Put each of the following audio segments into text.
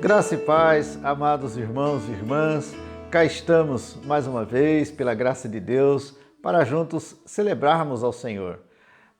Graça e paz, amados irmãos e irmãs, cá estamos mais uma vez, pela graça de Deus, para juntos celebrarmos ao Senhor,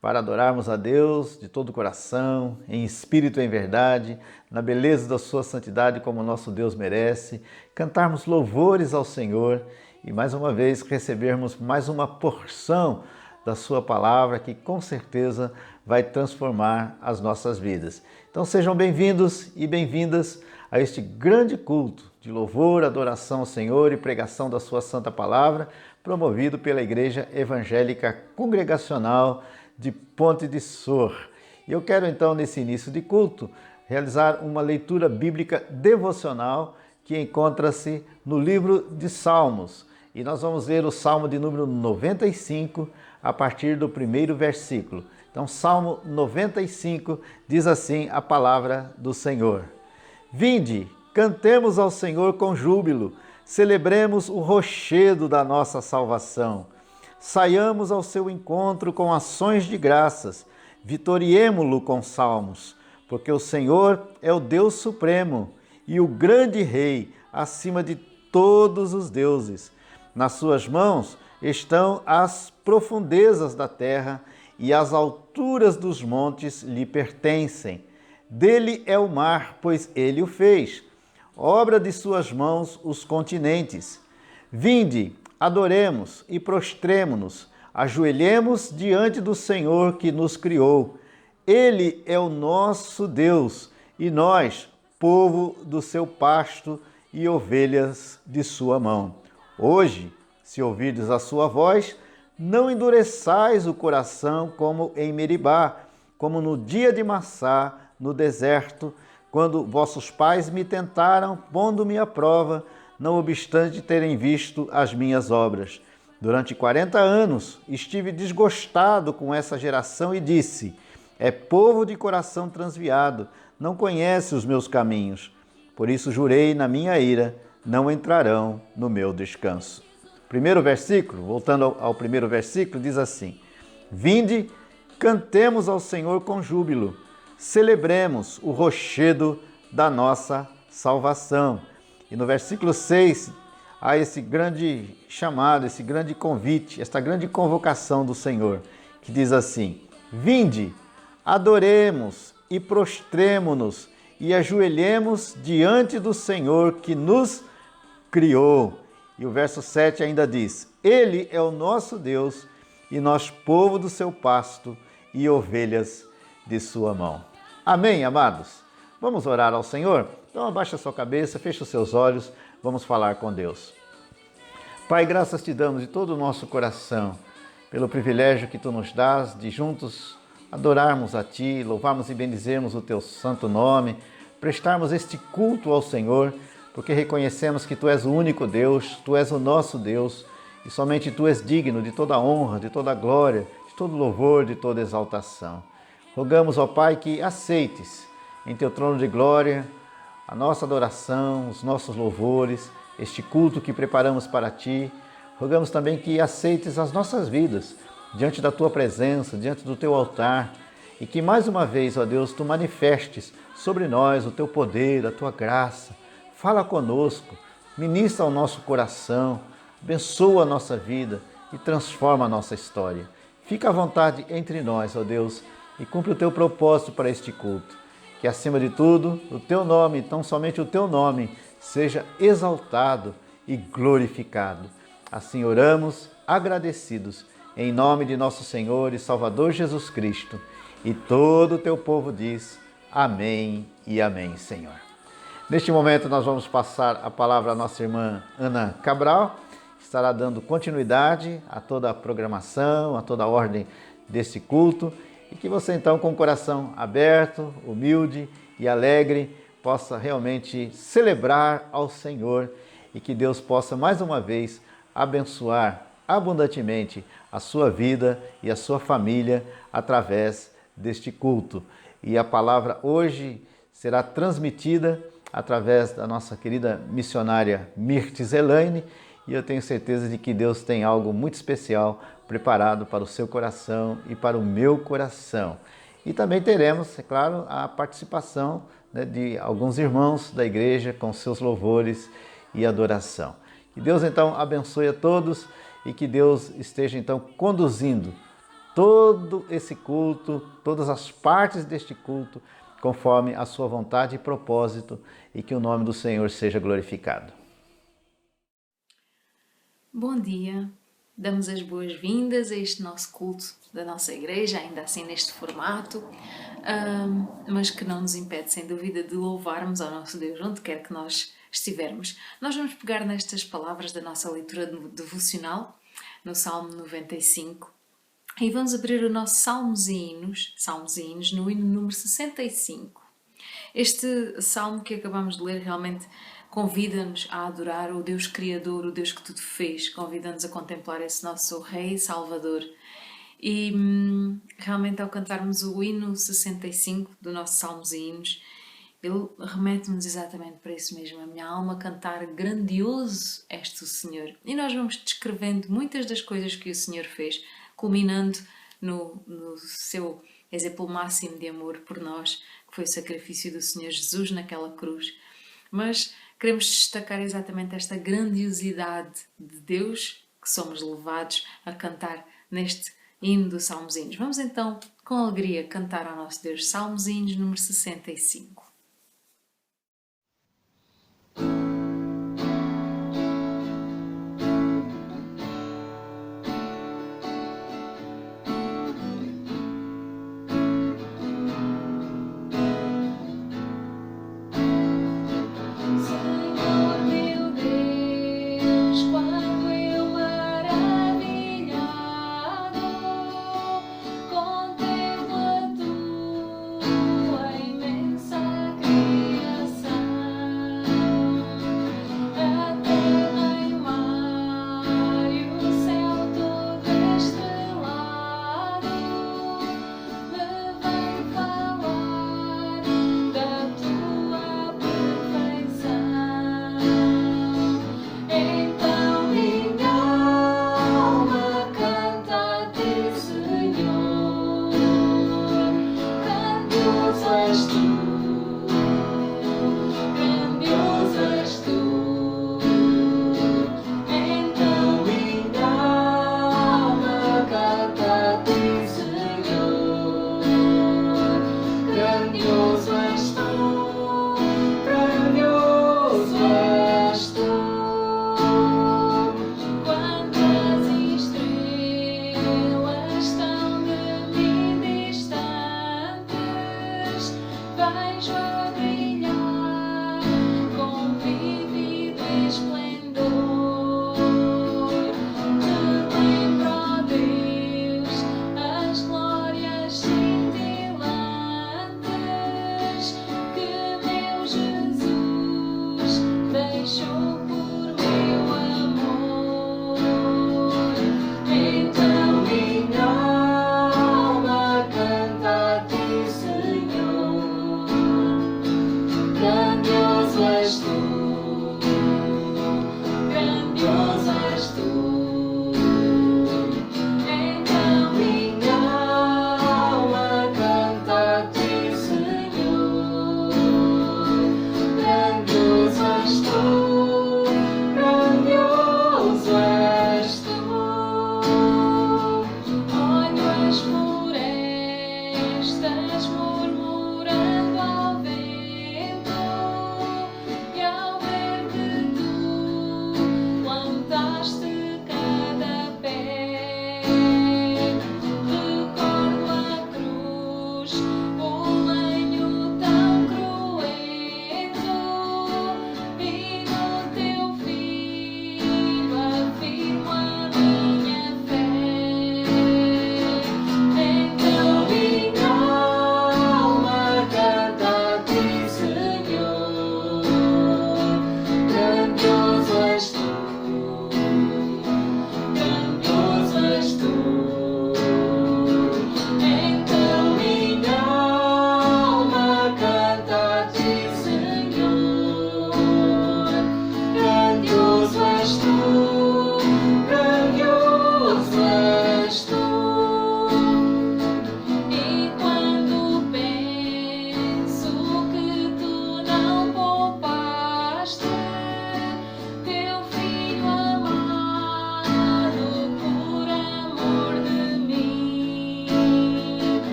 para adorarmos a Deus de todo o coração, em espírito e em verdade, na beleza da sua santidade como nosso Deus merece, cantarmos louvores ao Senhor e mais uma vez recebermos mais uma porção da sua palavra que com certeza vai transformar as nossas vidas. Então sejam bem-vindos e bem-vindas a este grande culto de louvor, adoração ao Senhor e pregação da sua santa palavra, promovido pela Igreja Evangélica Congregacional de Ponte de Sor. E eu quero então, nesse início de culto, realizar uma leitura bíblica devocional que encontra-se no livro de Salmos. E nós vamos ler o Salmo de número 95, a partir do primeiro versículo. Então, Salmo 95 diz assim a palavra do Senhor. Vinde, cantemos ao Senhor com júbilo, celebremos o rochedo da nossa salvação. Saiamos ao seu encontro com ações de graças, vitoriemo-lo com salmos, porque o Senhor é o Deus supremo e o grande Rei acima de todos os deuses. Nas suas mãos estão as profundezas da terra e as alturas dos montes lhe pertencem. Dele é o mar, pois ele o fez. Obra de suas mãos os continentes. Vinde, adoremos e prostremo-nos, ajoelhemos diante do Senhor que nos criou. Ele é o nosso Deus e nós, povo do seu pasto e ovelhas de sua mão. Hoje, se ouvirdes a sua voz, não endureçais o coração como em Meribá, como no dia de Massá, no deserto, quando vossos pais me tentaram, pondo-me à prova, não obstante terem visto as minhas obras. Durante 40 anos estive desgostado com essa geração e disse: é povo de coração transviado, não conhece os meus caminhos. Por isso jurei na minha ira, não entrarão no meu descanso. Primeiro versículo, voltando ao primeiro versículo, diz assim: Vinde, cantemos ao Senhor com júbilo, celebremos o rochedo da nossa salvação. E no versículo 6, há esse grande chamado, esse grande convite, esta grande convocação do Senhor, que diz assim: Vinde, adoremos e prostremo-nos e ajoelhemos diante do Senhor que nos criou. E o verso 7 ainda diz: Ele é o nosso Deus e nós, povo do seu pasto e ovelhas de sua mão. Amém, amados? Vamos orar ao Senhor? Então abaixa a sua cabeça, fecha os seus olhos, vamos falar com Deus. Pai, graças te damos de todo o nosso coração pelo privilégio que tu nos dás de juntos adorarmos a ti, louvarmos e bendizermos o teu santo nome, prestarmos este culto ao Senhor, porque reconhecemos que tu és o único Deus, tu és o nosso Deus e somente tu és digno de toda honra, de toda glória, de todo louvor, de toda exaltação. Rogamos, ó Pai, que aceites em teu trono de glória a nossa adoração, os nossos louvores, este culto que preparamos para ti. Rogamos também que aceites as nossas vidas diante da tua presença, diante do teu altar, e que mais uma vez, ó Deus, tu manifestes sobre nós o teu poder, a tua graça. Fala conosco, ministra ao nosso coração, abençoa a nossa vida e transforma a nossa história. Fica à vontade entre nós, ó Deus, e cumpre o teu propósito para este culto. Que, acima de tudo, o teu nome, tão somente o teu nome, seja exaltado e glorificado. Assim oramos, agradecidos, em nome de nosso Senhor e Salvador Jesus Cristo. E todo o teu povo diz: Amém e Amém, Senhor. Neste momento nós vamos passar a palavra à nossa irmã Ana Cabral, que estará dando continuidade a toda a programação, a toda a ordem desse culto, e que você então, com o coração aberto, humilde e alegre, possa realmente celebrar ao Senhor e que Deus possa mais uma vez abençoar abundantemente a sua vida e a sua família através deste culto. E a palavra hoje será transmitida através da nossa querida missionária Mirtes Elaine, e eu tenho certeza de que Deus tem algo muito especial preparado para o seu coração e para o meu coração. E também teremos, é claro, a participação né, de alguns irmãos da igreja com seus louvores e adoração. Que Deus então abençoe a todos e que Deus esteja então conduzindo todo esse culto, todas as partes deste culto, conforme a sua vontade e propósito, e que o nome do Senhor seja glorificado. Bom dia, damos as boas-vindas a este nosso culto da nossa igreja, ainda assim neste formato, mas que não nos impede, sem dúvida, de louvarmos ao nosso Deus onde quer que nós estivermos. Nós vamos pegar nestas palavras da nossa leitura devocional, no Salmo 95, e vamos abrir o nosso Salmos e Hinos, no hino número 65. Este salmo que acabamos de ler realmente convida-nos a adorar o Deus Criador, o Deus que tudo fez, convida-nos a contemplar esse nosso Rei e Salvador. E realmente ao cantarmos o hino 65 do nosso Salmos e Hinos, ele remete-nos exatamente para isso mesmo, a minha alma cantar grandioso és tu, Senhor. E nós vamos descrevendo muitas das coisas que o Senhor fez, culminando no seu exemplo máximo de amor por nós, que foi o sacrifício do Senhor Jesus naquela cruz. Mas queremos destacar exatamente esta grandiosidade de Deus que somos levados a cantar neste hino do Salmos e Hinos. Vamos então, com alegria, cantar ao nosso Deus. Salmos e Hinos número 65. Contempla tua imensa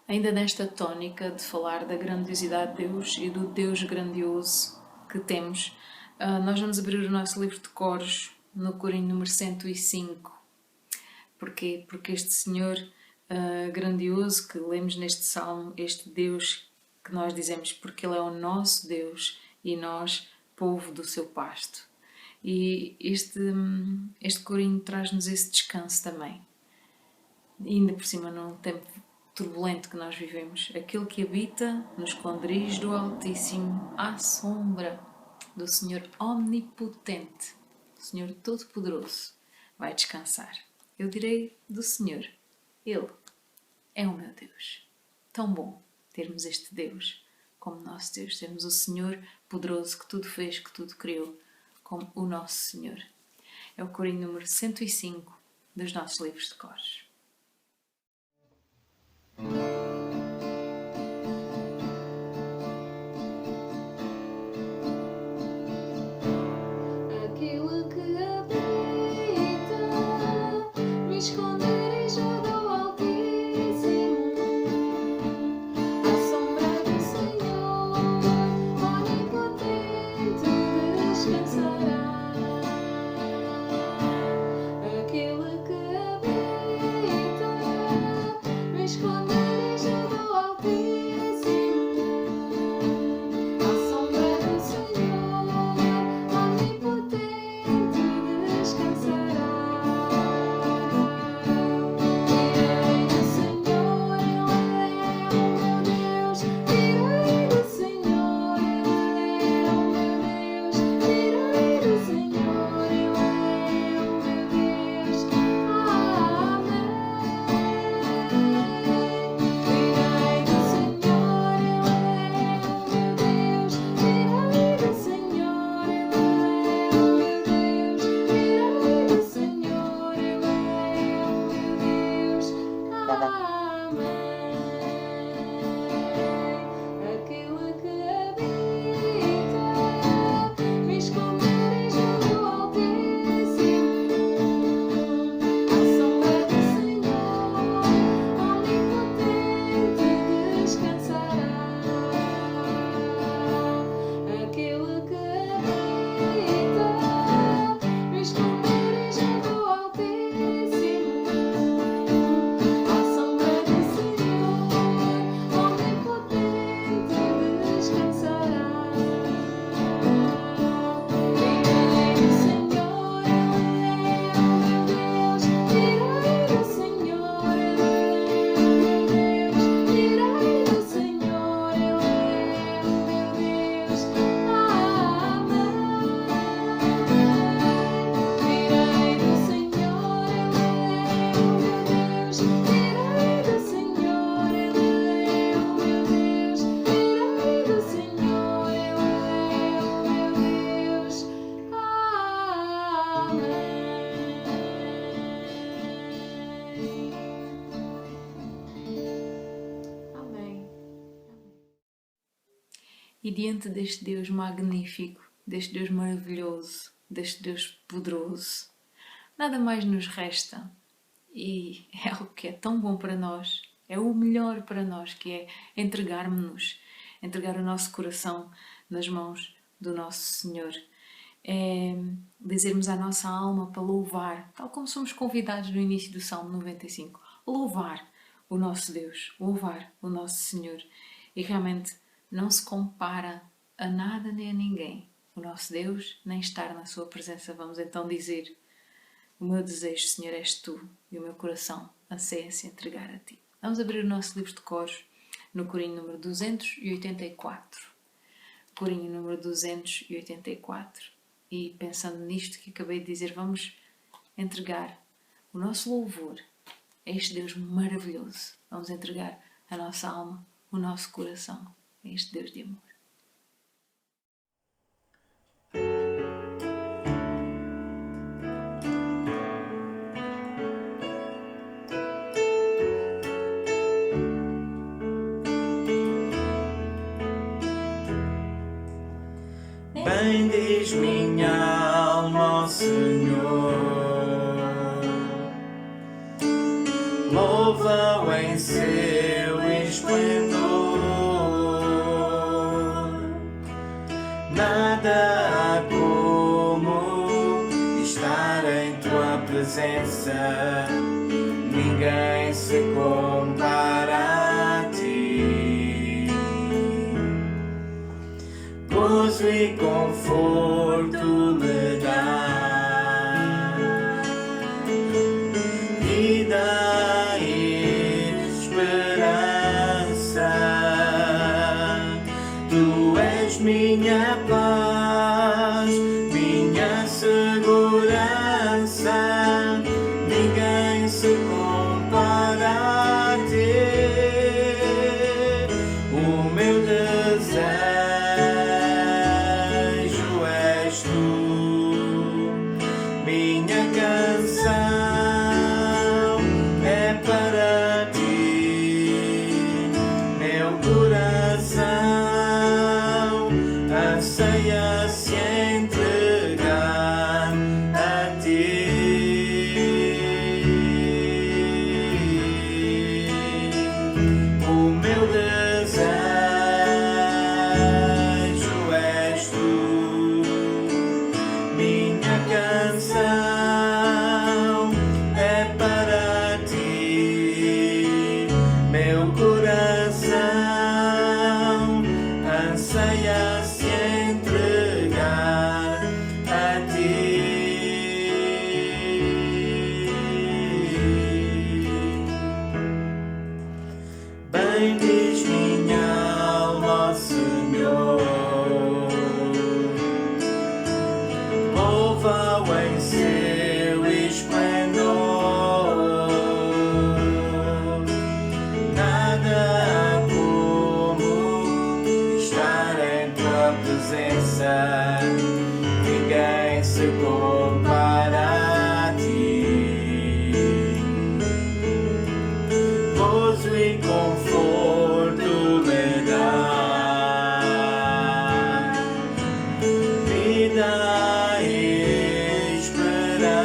Ainda nesta tónica de falar da grandiosidade de Deus e do Deus grandioso que temos, nós vamos abrir o nosso livro de cores no corinho número 105. Porquê? Porque este Senhor grandioso que lemos neste salmo, este Deus que nós dizemos porque Ele é o nosso Deus e nós, povo do seu pasto. E este corinho traz-nos esse descanso também. E ainda por cima num tempo turbulento que nós vivemos, aquele que habita nos esconderijos do Altíssimo, à sombra do Senhor omnipotente, do Senhor todo-poderoso, vai descansar. Eu direi do Senhor, Ele é o meu Deus. Tão bom termos este Deus como nosso Deus, termos o Senhor poderoso que tudo fez, que tudo criou, como o nosso Senhor. É o corinho número 105 dos nossos livros de cores. E diante deste Deus magnífico, deste Deus maravilhoso, deste Deus poderoso, nada mais nos resta. E é algo que é tão bom para nós, é o melhor para nós, que é entregarmos-nos, entregar o nosso coração nas mãos do nosso Senhor. É dizermos à nossa alma para louvar, tal como somos convidados no início do Salmo 95, louvar o nosso Deus, louvar o nosso Senhor. E realmente não se compara a nada nem a ninguém. O nosso Deus, nem estar na sua presença. Vamos então dizer: o meu desejo, Senhor, és tu, e o meu coração anseia se entregar a ti. Vamos abrir o nosso livro de cores no corinho número 284. Corinho número 284. E pensando nisto que acabei de dizer, vamos entregar o nosso louvor a este Deus maravilhoso. Vamos entregar a nossa alma, o nosso coração a este Deus de amor. Bendiz minha alma ao Senhor, louva-o em seu espírito. Nada há como estar em tua presença, ninguém se compara a ti. Gozo e conforto me dá, vida e esperança. Tu és minha paz, minha segurança, ninguém se compara a ti. O meu desejo és tu, minha canção é para ti, meu coração anseia se entregar a ti. O meu desejo és tu, minha canção é para ti, meu coração anseia se entregar a ti. Bendiz minha alma, Senhor, louva-o em seu esplendor. Nada há como estar em tua presença, ninguém se compara a ti. Gozo e conforto me dá, vida e esperança.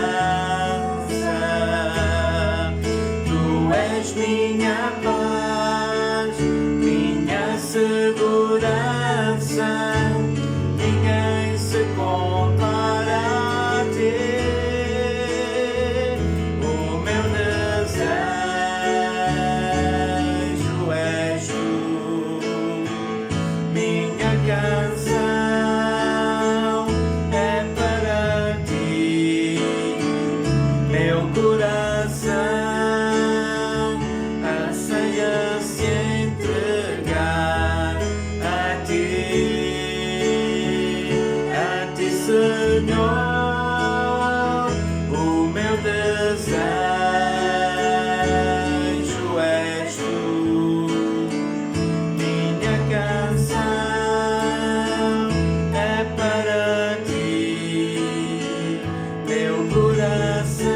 Tu és minha paz, minha segurança, ninguém se compara a ti. O meu desejo és tu, minha canção é para ti, meu coração anseia se entregar a ti, Senhor. O meu desejo és tu, minha canção é para ti, meu coração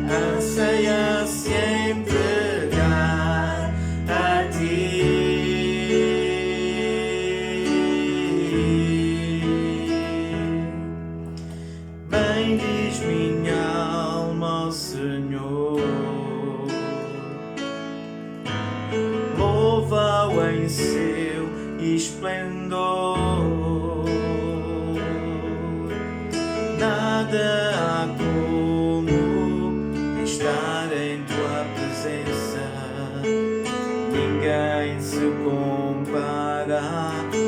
anseia se entregar a ti. Bendiz minha alma, Senhor, louva-o em seu esplendor. Nada há como estar em tua presença, ninguém se compara a ti.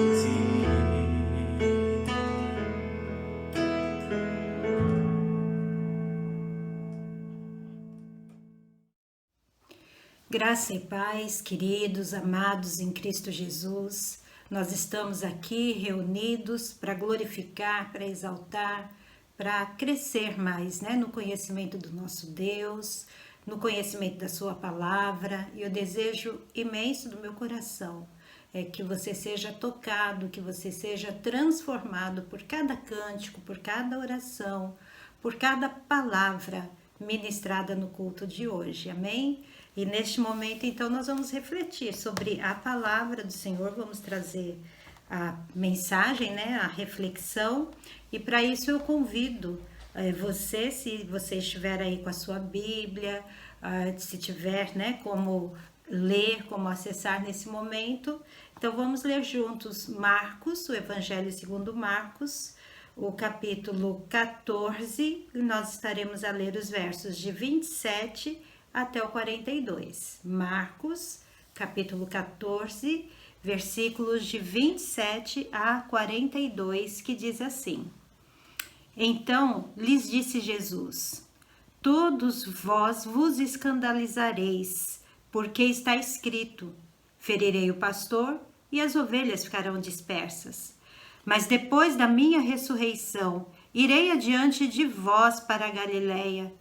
Graça e paz, queridos, amados em Cristo Jesus. Nós estamos aqui reunidos para glorificar, para exaltar, para crescer mais, no conhecimento do nosso Deus, no conhecimento da sua palavra. E o desejo imenso do meu coração é que você seja tocado, que você seja transformado por cada cântico, por cada oração, por cada palavra ministrada no culto de hoje. Amém? E neste momento, então, nós vamos refletir sobre a palavra do Senhor, vamos trazer a mensagem, a reflexão, e para isso eu convido você, se você estiver aí com a sua Bíblia, se tiver, como ler, como acessar nesse momento, Então vamos ler juntos Marcos, o Evangelho segundo Marcos, o capítulo 14, e nós estaremos a ler os versos de 27 até o 42. Marcos, capítulo 14, versículos de 27 a 42, que diz assim: Então lhes disse Jesus: Todos vós vos escandalizareis, porque está escrito: ferirei o pastor e as ovelhas ficarão dispersas. Mas depois da minha ressurreição, irei adiante de vós para a Galileia.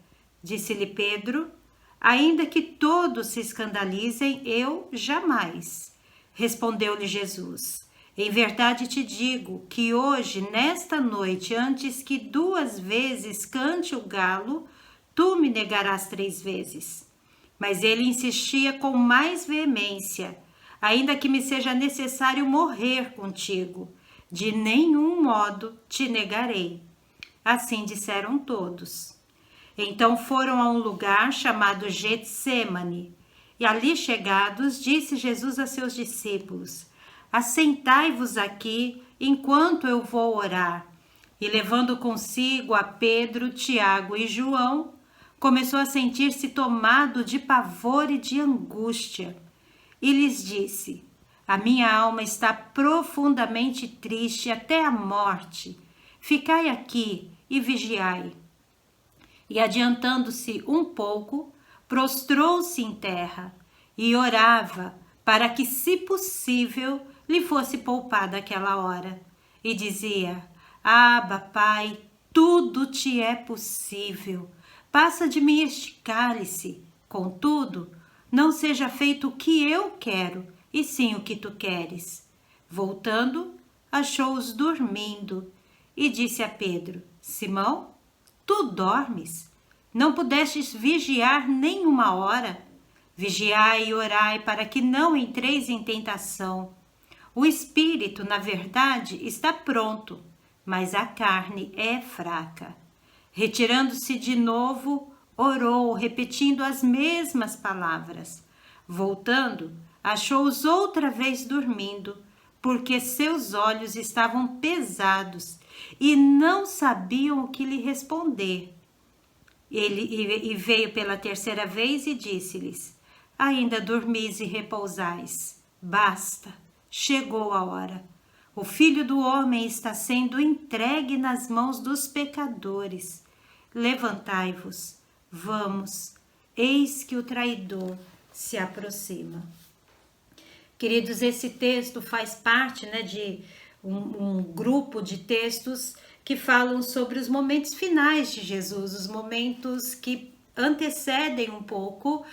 Disse-lhe Pedro: ainda que todos se escandalizem, eu jamais. Respondeu-lhe Jesus: em verdade te digo que hoje, nesta noite, antes que 2 vezes cante o galo, tu me negarás 3 vezes. Mas ele insistia com mais veemência: ainda que me seja necessário morrer contigo, de nenhum modo te negarei. Assim disseram todos. Então foram a um lugar chamado Getsêmani, e ali chegados, disse Jesus a seus discípulos: assentai-vos aqui, enquanto eu vou orar. E levando consigo a Pedro, Tiago e João, começou a sentir-se tomado de pavor e de angústia. E lhes disse: a minha alma está profundamente triste até a morte. Ficai aqui e vigiai. E adiantando-se um pouco, prostrou-se em terra e orava para que, se possível, lhe fosse poupada aquela hora. E dizia: Abba, Pai, tudo te é possível. Passa de mim este cálice. Contudo, não seja feito o que eu quero, e sim o que tu queres. Voltando, achou-os dormindo e disse a Pedro: Simão, tu dormes? Não pudestes vigiar nem 1 hora? Vigiai e orai para que não entreis em tentação. O espírito, na verdade, está pronto, mas a carne é fraca. Retirando-se de novo, orou, repetindo as mesmas palavras. Voltando, achou-os outra vez dormindo, porque seus olhos estavam pesados e não sabiam o que lhe responder. Ele veio pela 3ª vez e disse-lhes: ainda dormis e repousais. Basta, chegou a hora. O Filho do Homem está sendo entregue nas mãos dos pecadores. Levantai-vos, vamos, eis que o traidor se aproxima. Queridos, esse texto faz parte, de um grupo de textos que falam sobre os momentos finais de Jesus, os momentos que antecedem um pouco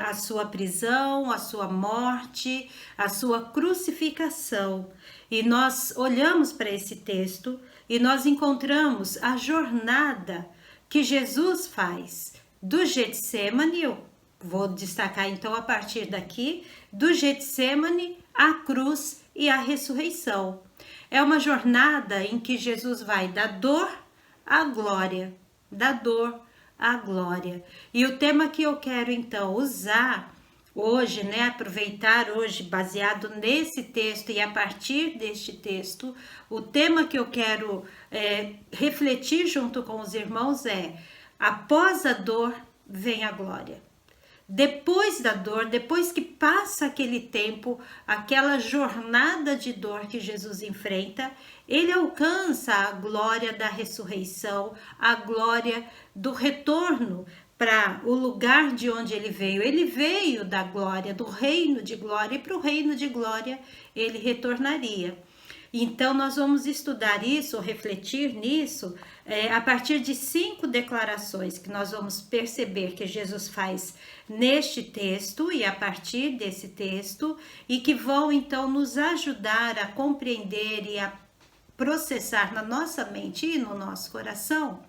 a sua prisão, a sua morte, a sua crucificação. E nós olhamos para esse texto e nós encontramos a jornada que Jesus faz do Getsêmani, eu vou destacar então a partir daqui, do Getsêmani à cruz e à ressurreição. É uma jornada em que Jesus vai da dor à glória, da dor à glória. E o tema que eu quero então usar hoje, aproveitar hoje, baseado nesse texto e a partir deste texto, o tema que eu quero refletir junto com os irmãos é: após a dor vem a glória. Depois da dor, depois que passa aquele tempo, aquela jornada de dor que Jesus enfrenta, ele alcança a glória da ressurreição, a glória do retorno para o lugar de onde ele veio. Ele veio da glória, do reino de glória, e para o reino de glória ele retornaria. Então nós vamos estudar isso, refletir nisso, a partir de 5 declarações que nós vamos perceber que Jesus faz neste texto e a partir desse texto, e que vão então nos ajudar a compreender e a processar na nossa mente e no nosso coração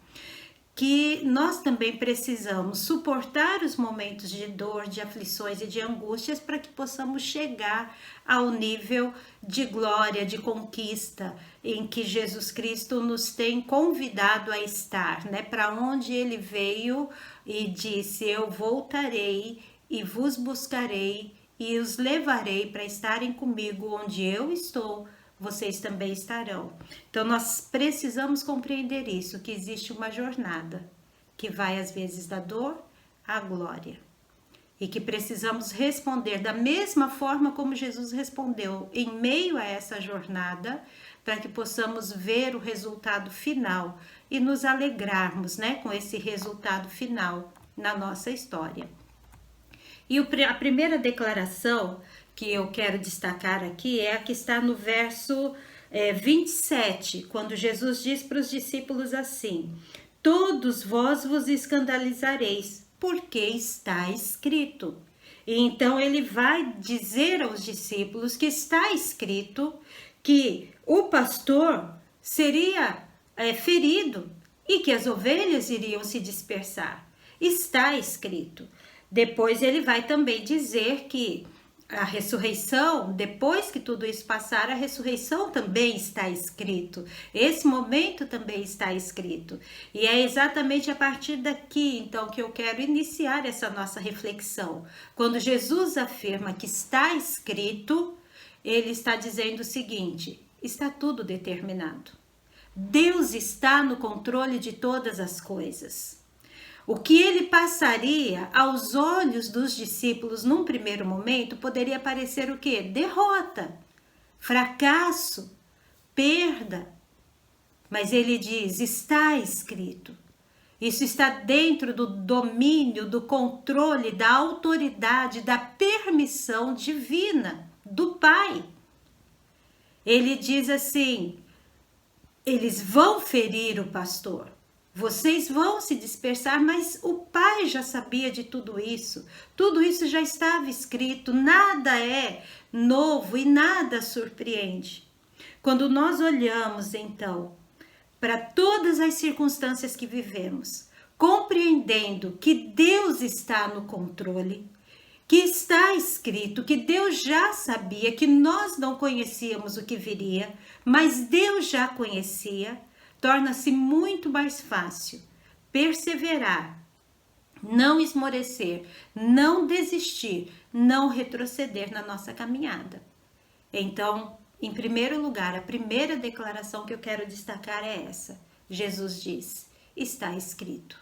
que nós também precisamos suportar os momentos de dor, de aflições e de angústias para que possamos chegar ao nível de glória, de conquista em que Jesus Cristo nos tem convidado a estar, para onde ele veio e disse: eu voltarei e vos buscarei e os levarei para estarem comigo onde eu estou, vocês também estarão. Então nós precisamos compreender isso, que existe uma jornada que vai às vezes da dor à glória. E que precisamos responder da mesma forma como Jesus respondeu em meio a essa jornada, para que possamos ver o resultado final e nos alegrarmos, né, com esse resultado final na nossa história. E a primeira declaração que eu quero destacar aqui é a que está no verso 27, quando Jesus diz para os discípulos assim: todos vós vos escandalizareis, porque está escrito. E então ele vai dizer aos discípulos que está escrito que o pastor seria ferido e que as ovelhas iriam se dispersar. Está escrito. Depois ele vai também dizer que a ressurreição, depois que tudo isso passar, a ressurreição também está escrito. Esse momento também está escrito. E é exatamente a partir daqui, então, que eu quero iniciar essa nossa reflexão. Quando Jesus afirma que está escrito, ele está dizendo o seguinte: está tudo determinado. Deus está no controle de todas as coisas. O que ele passaria aos olhos dos discípulos num primeiro momento poderia parecer o quê? Derrota, fracasso, perda. Mas ele diz: está escrito. Isso está dentro do domínio, do controle, da autoridade, da permissão divina do Pai. Ele diz assim: eles vão ferir o pastor. Vocês vão se dispersar, mas o Pai já sabia de tudo isso já estava escrito, nada é novo e nada surpreende. Quando nós olhamos, então, para todas as circunstâncias que vivemos, compreendendo que Deus está no controle, que está escrito, que Deus já sabia, que nós não conhecíamos o que viria, mas Deus já conhecia, torna-se muito mais fácil perseverar, não esmorecer, não desistir, não retroceder na nossa caminhada. Então, em primeiro lugar, a primeira declaração que eu quero destacar é essa. Jesus diz: está escrito.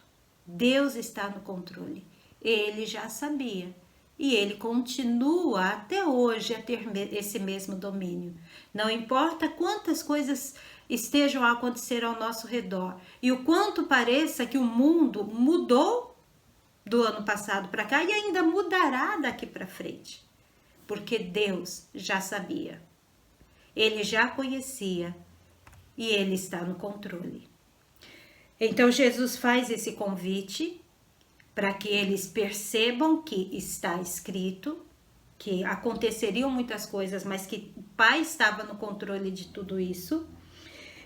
Deus está no controle. Ele já sabia. E ele continua até hoje a ter esse mesmo domínio. Não importa quantas coisas estejam a acontecer ao nosso redor e o quanto pareça que o mundo mudou do ano passado para cá e ainda mudará daqui para frente, porque Deus já sabia, ele já conhecia e ele está no controle. Então Jesus faz esse convite para que eles percebam que está escrito, que aconteceriam muitas coisas, mas que o Pai estava no controle de tudo isso.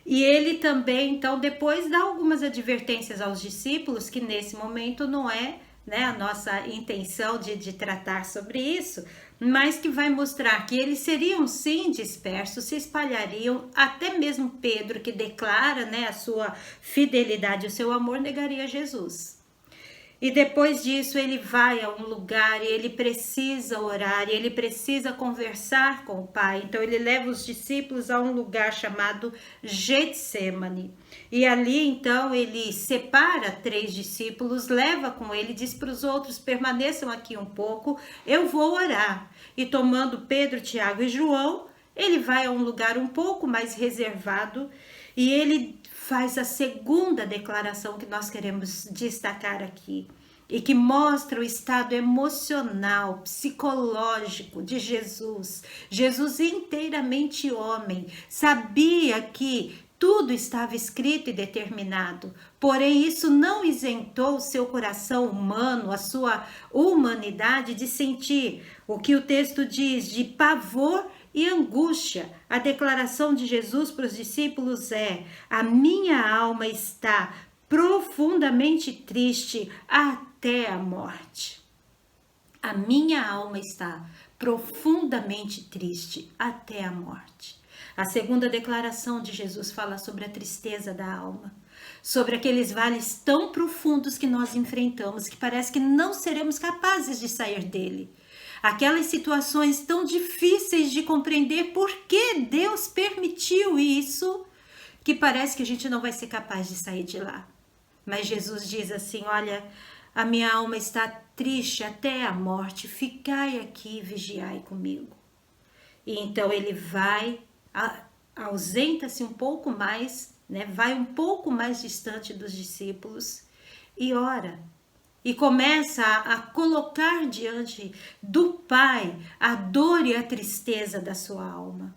E ele também, então, depois dá algumas advertências aos discípulos, que nesse momento não é, né, a nossa intenção de tratar sobre isso, mas que vai mostrar que eles seriam sim dispersos, se espalhariam, até mesmo Pedro, que declara, né, a sua fidelidade, o seu amor, negaria Jesus. E depois disso ele vai a um lugar e ele precisa orar, e ele precisa conversar com o Pai. Então ele leva os discípulos a um lugar chamado Getsêmani. E ali então ele separa 3 discípulos, leva com ele, diz para os outros: permaneçam aqui um pouco, eu vou orar. E tomando Pedro, Tiago e João, ele vai a um lugar um pouco mais reservado e ele faz a segunda declaração que nós queremos destacar aqui e que mostra o estado emocional, psicológico de Jesus. Jesus, inteiramente homem, sabia que tudo estava escrito e determinado, porém isso não isentou o seu coração humano, a sua humanidade, de sentir o que o texto diz de pavor e angústia. A declaração de Jesus para os discípulos é: a minha alma está profundamente triste até a morte. A minha alma está profundamente triste até a morte. A segunda declaração de Jesus fala sobre a tristeza da alma, sobre aqueles vales tão profundos que nós enfrentamos, que parece que não seremos capazes de sair dele. aquelas situações tão difíceis de compreender por que Deus permitiu isso, que parece que a gente não vai ser capaz de sair de lá. Mas Jesus diz assim: olha, a minha alma está triste até a morte, ficai aqui e vigiai comigo. E então ele vai, ausenta-se um pouco mais, né? Vai um pouco mais distante dos discípulos e ora. E começa a colocar diante do Pai a dor e a tristeza da sua alma.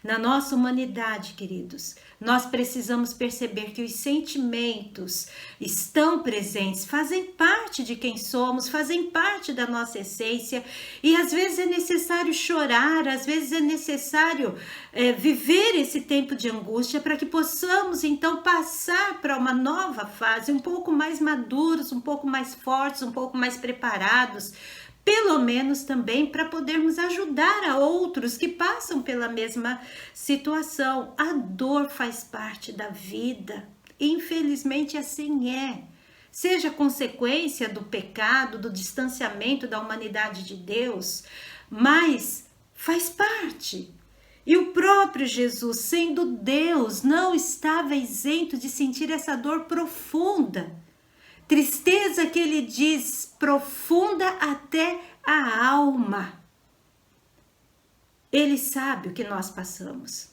Na nossa humanidade, queridos, nós precisamos perceber que os sentimentos estão presentes, fazem parte de quem somos, fazem parte da nossa essência, e às vezes é necessário chorar, às vezes é necessário viver esse tempo de angústia para que possamos então passar para uma nova fase, um pouco mais maduros, um pouco mais fortes, um pouco mais preparados, pelo menos também para podermos ajudar a outros que passam pela mesma situação. A dor faz parte da vida, infelizmente assim é. Seja consequência do pecado, do distanciamento da humanidade de Deus, mas faz parte. E o próprio Jesus, sendo Deus, não estava isento de sentir essa dor profunda. Tristeza que ele diz profunda até a alma. Ele sabe o que nós passamos.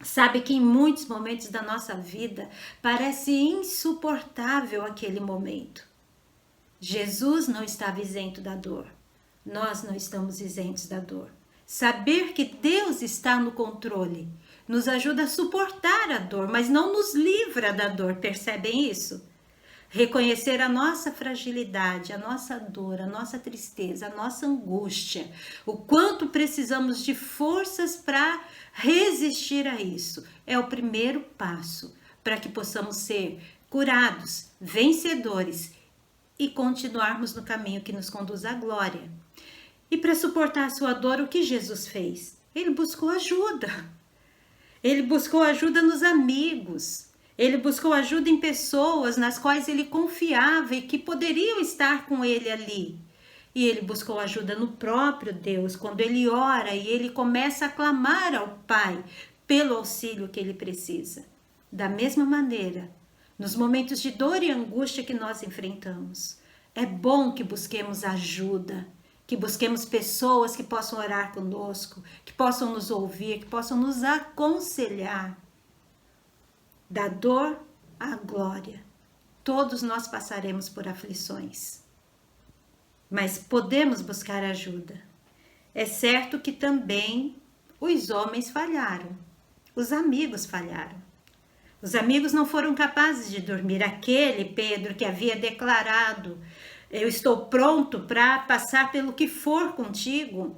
Sabe que em muitos momentos da nossa vida parece insuportável aquele momento. Jesus não estava isento da dor. Nós não estamos isentos da dor. Saber que Deus está no controle nos ajuda a suportar a dor, mas não nos livra da dor. Percebem isso? Reconhecer a nossa fragilidade, a nossa dor, a nossa tristeza, a nossa angústia, o quanto precisamos de forças para resistir a isso, é o primeiro passo para que possamos ser curados, vencedores e continuarmos no caminho que nos conduz à glória. E para suportar a sua dor, o que Jesus fez? Ele buscou ajuda. Ele buscou ajuda nos amigos. Ele buscou ajuda em pessoas nas quais ele confiava e que poderiam estar com ele ali. E ele buscou ajuda no próprio Deus, quando ele ora e ele começa a clamar ao Pai pelo auxílio que ele precisa. Da mesma maneira, nos momentos de dor e angústia que nós enfrentamos, é bom que busquemos ajuda, que busquemos pessoas que possam orar conosco, que possam nos ouvir, que possam nos aconselhar. Da dor à glória, todos nós passaremos por aflições, mas podemos buscar ajuda. É certo que também os homens falharam, os amigos falharam. Os amigos não foram capazes de dormir. Aquele Pedro que havia declarado: eu estou pronto para passar pelo que for contigo,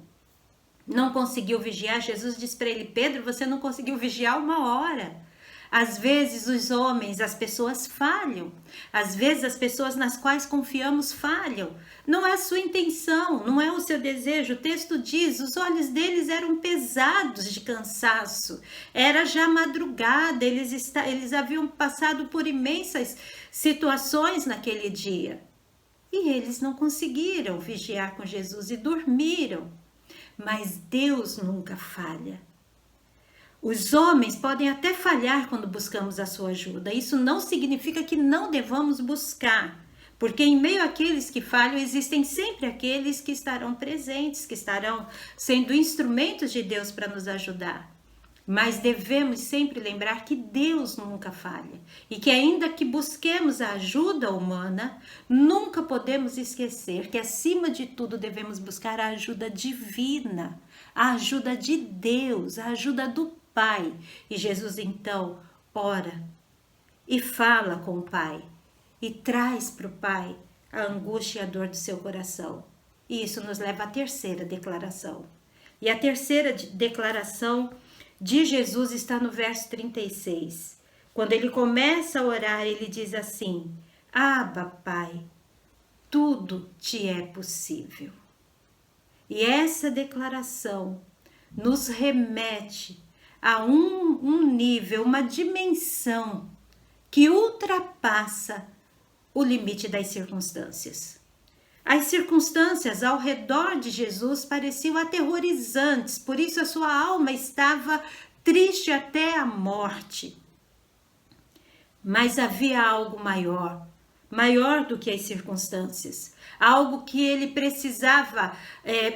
não conseguiu vigiar. Jesus disse para ele: Pedro, você não conseguiu vigiar 1 hora. Às vezes os homens, as pessoas falham. Às vezes as pessoas nas quais confiamos falham. Não é a sua intenção, não é o seu desejo. O texto diz, os olhos deles eram pesados de cansaço. Era já madrugada, eles haviam passado por imensas situações naquele dia. E eles não conseguiram vigiar com Jesus e dormiram. Mas Deus nunca falha. Os homens podem até falhar quando buscamos a sua ajuda. Isso não significa que não devamos buscar, porque em meio àqueles que falham, existem sempre aqueles que estarão presentes, que estarão sendo instrumentos de Deus para nos ajudar. Mas devemos sempre lembrar que Deus nunca falha e que ainda que busquemos a ajuda humana, nunca podemos esquecer que acima de tudo devemos buscar a ajuda divina, a ajuda de Deus, a ajuda do Pai. E Jesus então ora e fala com o Pai e traz para o Pai a angústia e a dor do seu coração. E isso nos leva à terceira declaração. E a terceira declaração de Jesus está no verso 36. Quando ele começa a orar, ele diz assim: Abba, Pai, tudo te é possível. E essa declaração nos remete a um nível, uma dimensão que ultrapassa o limite das circunstâncias. As circunstâncias ao redor de Jesus pareciam aterrorizantes, por isso a sua alma estava triste até a morte. Mas havia algo maior do que as circunstâncias, algo que ele precisava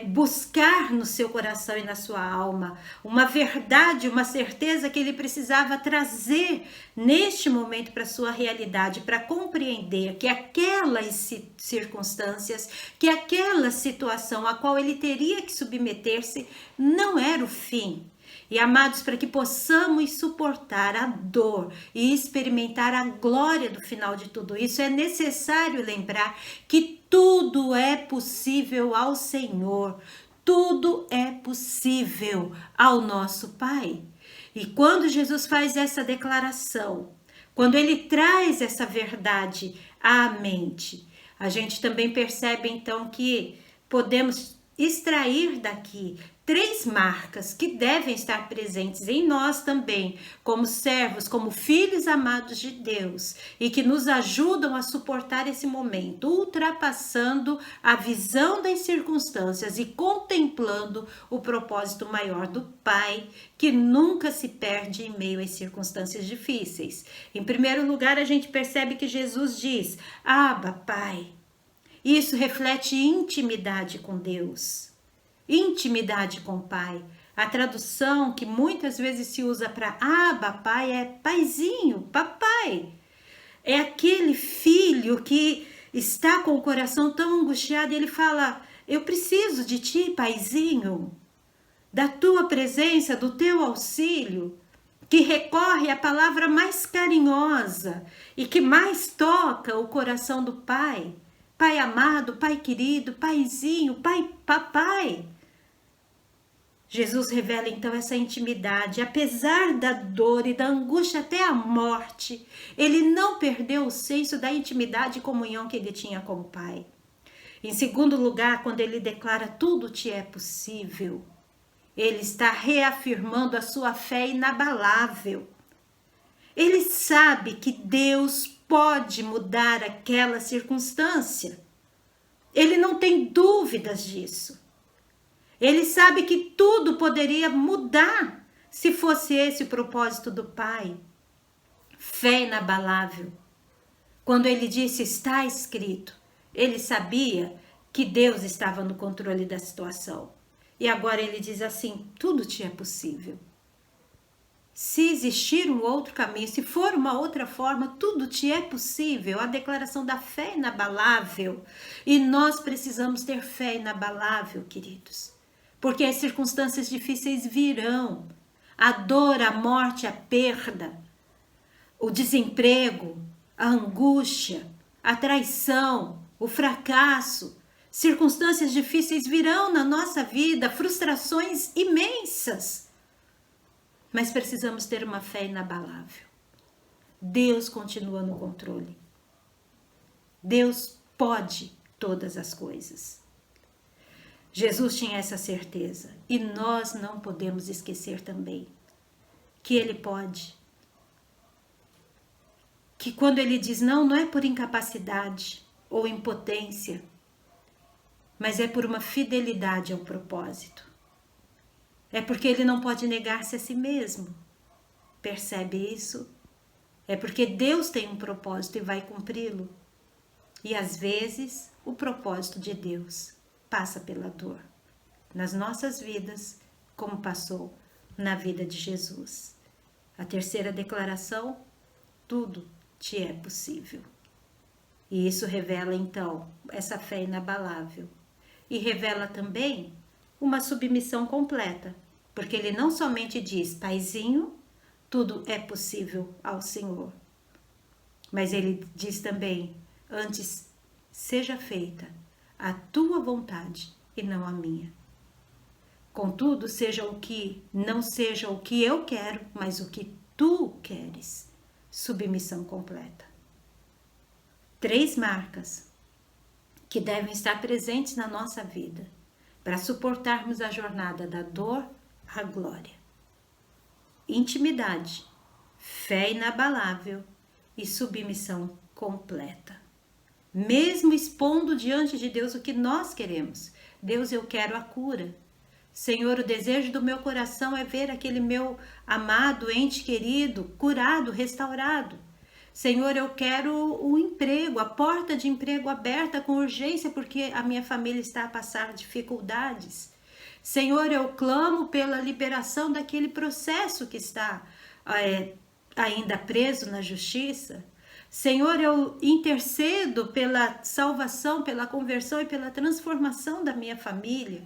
buscar no seu coração e na sua alma, uma verdade, uma certeza que ele precisava trazer neste momento para a sua realidade, para compreender que aquelas circunstâncias, que aquela situação a qual ele teria que submeter-se não era o fim. E amados, para que possamos suportar a dor e experimentar a glória do final de tudo isso, é necessário lembrar que tudo é possível ao Senhor, tudo é possível ao nosso Pai. E quando Jesus faz essa declaração, quando ele traz essa verdade à mente, a gente também percebe então que podemos extrair daqui 3 marcas que devem estar presentes em nós também, como servos, como filhos amados de Deus, e que nos ajudam a suportar esse momento, ultrapassando a visão das circunstâncias e contemplando o propósito maior do Pai, que nunca se perde em meio às circunstâncias difíceis. Em primeiro lugar, a gente percebe que Jesus diz: Abba, Pai. Isso reflete intimidade com Deus, intimidade com o Pai. A tradução que muitas vezes se usa para Abba, Pai, é paizinho, papai. É aquele filho que está com o coração tão angustiado e ele fala: eu preciso de ti, paizinho, da tua presença, do teu auxílio, que recorre à palavra mais carinhosa e que mais toca o coração do Pai. Pai amado, Pai querido, paizinho, pai, papai. Jesus revela então essa intimidade. Apesar da dor e da angústia até a morte, ele não perdeu o senso da intimidade e comunhão que ele tinha com o Pai. Em segundo lugar, quando ele declara tudo te é possível, ele está reafirmando a sua fé inabalável. Ele sabe que Deus pode mudar aquela circunstância. Ele não tem dúvidas disso. Ele sabe que tudo poderia mudar se fosse esse o propósito do Pai. Fé inabalável. Quando ele disse está escrito, ele sabia que Deus estava no controle da situação. E agora ele diz assim: tudo te é possível. Se existir um outro caminho, se for uma outra forma, tudo te é possível. A declaração da fé inabalável. E nós precisamos ter fé inabalável, queridos. Porque as circunstâncias difíceis virão. A dor, a morte, a perda, o desemprego, a angústia, a traição, o fracasso. Circunstâncias difíceis virão na nossa vida, frustrações imensas. Mas precisamos ter uma fé inabalável. Deus continua no controle. Deus pode todas as coisas. Jesus tinha essa certeza. E nós não podemos esquecer também que Ele pode. Que quando Ele diz não, não é por incapacidade ou impotência, mas é por uma fidelidade ao propósito. É porque ele não pode negar-se a si mesmo. Percebe isso? É porque Deus tem um propósito e vai cumpri-lo. E às vezes o propósito de Deus passa pela dor. Nas nossas vidas, como passou na vida de Jesus. A terceira declaração: tudo te é possível. E isso revela então essa fé inabalável. E revela também uma submissão completa, porque ele não somente diz: paizinho, tudo é possível ao Senhor, mas ele diz também: antes seja feita a tua vontade e não a minha. Contudo, não seja o que eu quero, mas o que tu queres. Submissão completa. 3 marcas que devem estar presentes na nossa vida para suportarmos a jornada da dor à glória. Intimidade, fé inabalável e submissão completa. mesmo expondo diante de Deus o que nós queremos. Deus, eu quero a cura. Senhor, o desejo do meu coração é ver aquele meu amado, ente querido, curado, restaurado. Senhor, eu quero o emprego, a porta de emprego aberta com urgência, porque a minha família está a passar dificuldades. Senhor, eu clamo pela liberação daquele processo que está ainda preso na justiça. Senhor, eu intercedo pela salvação, pela conversão e pela transformação da minha família.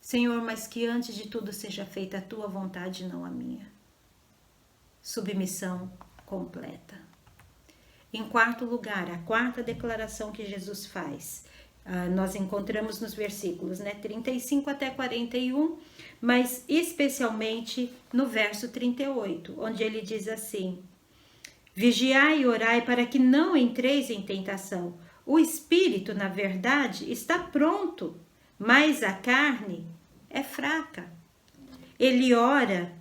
Senhor, mas que antes de tudo seja feita a tua vontade, não a minha. Submissão completa. Em quarto lugar, a quarta declaração que Jesus faz, nós encontramos nos versículos 35 até 41, mas especialmente no verso 38, onde ele diz assim: vigiai e orai para que não entreis em tentação. O espírito, na verdade, está pronto, mas a carne é fraca. Ele ora,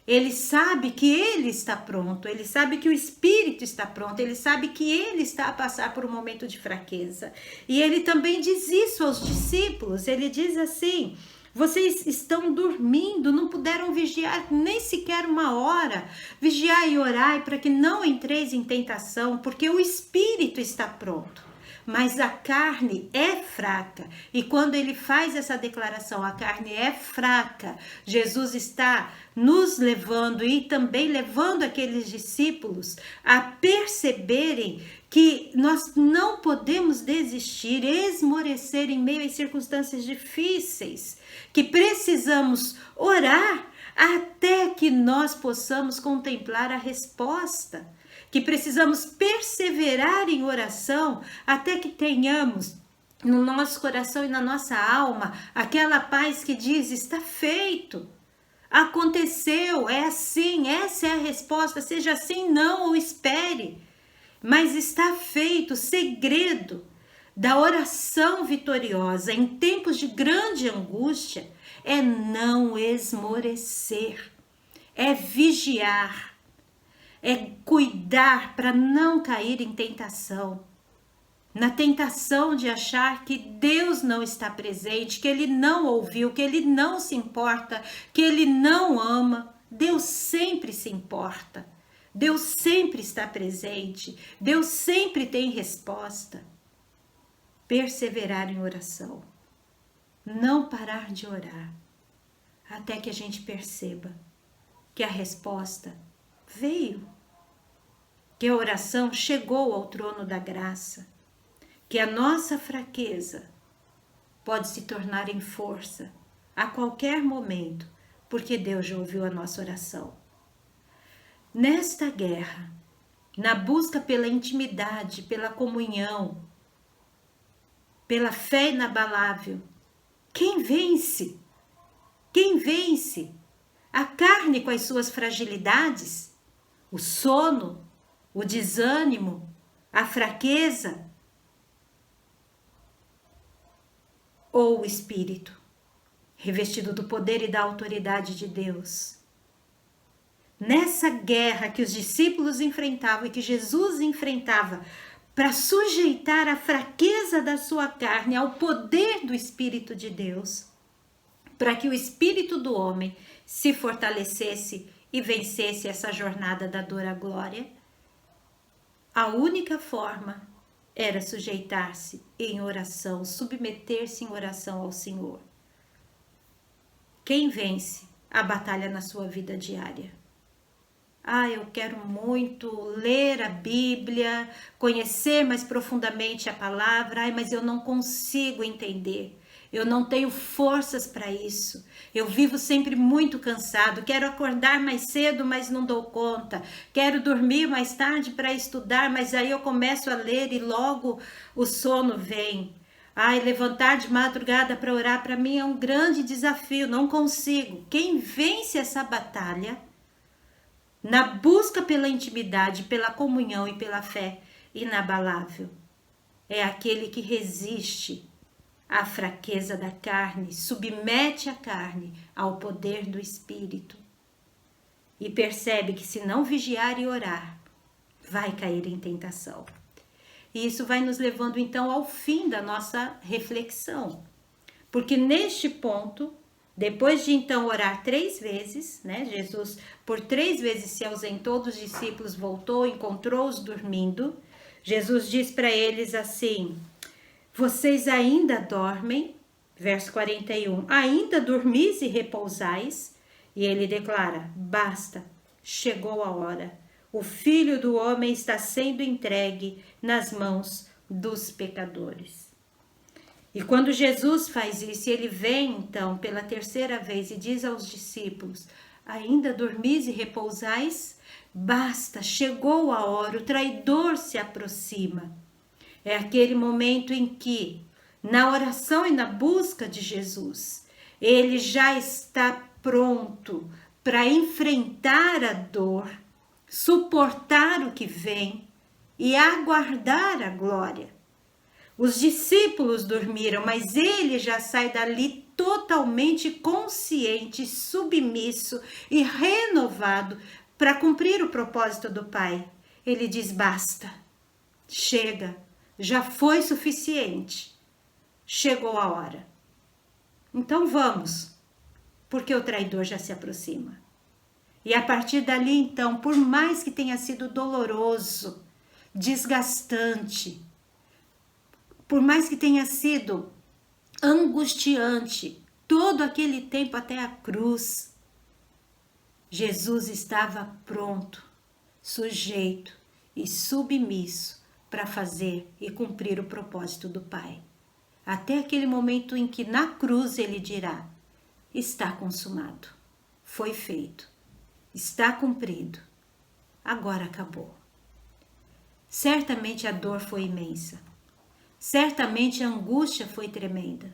ele sabe que ele está pronto, ele sabe que o espírito está pronto, ele sabe que ele está a passar por um momento de fraqueza. E ele também diz isso aos discípulos, ele diz assim: vocês estão dormindo, não puderam vigiar nem sequer uma hora. Vigiai e orai para que não entreis em tentação, porque o espírito está pronto, mas a carne é fraca. E quando ele faz essa declaração, a carne é fraca, Jesus está nos levando e também levando aqueles discípulos a perceberem que nós não podemos desistir, esmorecer em meio às circunstâncias difíceis, que precisamos orar até que nós possamos contemplar a resposta, que precisamos perseverar em oração até que tenhamos no nosso coração e na nossa alma aquela paz que diz: está feito, aconteceu, é assim, essa é a resposta, seja assim, não, ou espere, mas está feito. O segredo da oração vitoriosa em tempos de grande angústia é não esmorecer, é vigiar, é cuidar para não cair em tentação, na tentação de achar que Deus não está presente, que Ele não ouviu, que Ele não se importa, que Ele não ama. Deus sempre se importa, Deus sempre está presente, Deus sempre tem resposta. Perseverar em oração, não parar de orar, até que a gente perceba que a resposta veio, que a oração chegou ao trono da graça, que a nossa fraqueza pode se tornar em força a qualquer momento, porque Deus já ouviu a nossa oração. Nesta guerra, na busca pela intimidade, pela comunhão, pela fé inabalável, quem vence? Quem vence? A carne com as suas fragilidades, o sono, o desânimo, a fraqueza, ou o espírito, revestido do poder e da autoridade de Deus? Nessa guerra que os discípulos enfrentavam e que Jesus enfrentava para sujeitar a fraqueza da sua carne ao poder do Espírito de Deus, para que o espírito do homem se fortalecesse e vencesse essa jornada da dor à glória, a única forma era sujeitar-se em oração, submeter-se em oração ao Senhor. Quem vence a batalha na sua vida diária? Eu quero muito ler a Bíblia, conhecer mais profundamente a palavra, mas eu não consigo entender. Eu não tenho forças para isso. Eu vivo sempre muito cansado. Quero acordar mais cedo, mas não dou conta. Quero dormir mais tarde para estudar, mas aí eu começo a ler e logo o sono vem. Levantar de madrugada para orar para mim é um grande desafio. Não consigo. Quem vence essa batalha na busca pela intimidade, pela comunhão e pela fé inabalável é aquele que resiste à fraqueza da carne, submete a carne ao poder do Espírito e percebe que se não vigiar e orar, vai cair em tentação. E isso vai nos levando então ao fim da nossa reflexão. Porque neste ponto, depois de então orar 3 vezes, né? Jesus por 3 vezes se ausentou dos discípulos, voltou, encontrou-os dormindo. Jesus diz para eles assim: vocês ainda dormem? Verso 41, ainda dormis e repousais? E ele declara: basta, chegou a hora. O Filho do Homem está sendo entregue nas mãos dos pecadores. E quando Jesus faz isso, ele vem então pela 3ª vez e diz aos discípulos: ainda dormis e repousais? Basta, chegou a hora, o traidor se aproxima. É aquele momento em que, na oração e na busca de Jesus, ele já está pronto para enfrentar a dor, suportar o que vem e aguardar a glória. Os discípulos dormiram, mas ele já sai dali totalmente consciente, submisso e renovado para cumprir o propósito do Pai. Ele diz: basta, chega, já foi suficiente, chegou a hora. Então vamos, porque o traidor já se aproxima. E a partir dali, então, por mais que tenha sido doloroso, desgastante, por mais que tenha sido angustiante, todo aquele tempo até a cruz, Jesus estava pronto, sujeito e submisso para fazer e cumprir o propósito do Pai. Até aquele momento em que na cruz ele dirá: está consumado, foi feito, está cumprido, agora acabou. Certamente a dor foi imensa, certamente a angústia foi tremenda,